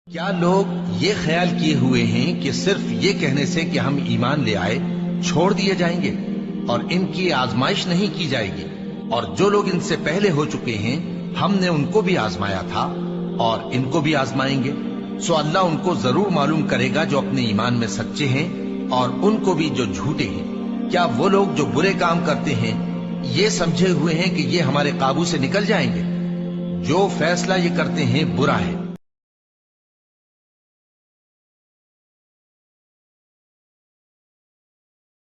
क्या लोग ये ख्याल किए हुए हैं कि सिर्फ ये कहने से कि हम ईमान ले आए छोड़ दिए जाएंगे और इनकी आजमाइश नहीं की जाएगी? और जो लोग इनसे पहले हो चुके हैं हमने उनको भी आजमाया था और इनको भी आजमाएंगे। सो अल्लाह उनको जरूर मालूम करेगा जो अपने ईमान में सच्चे हैं और उनको भी जो झूठे हैं। क्या वो लोग जो बुरे काम करते हैं ये समझे हुए हैं कि ये हमारे काबू से निकल जाएंगे? जो फैसला ये करते हैं बुरा है।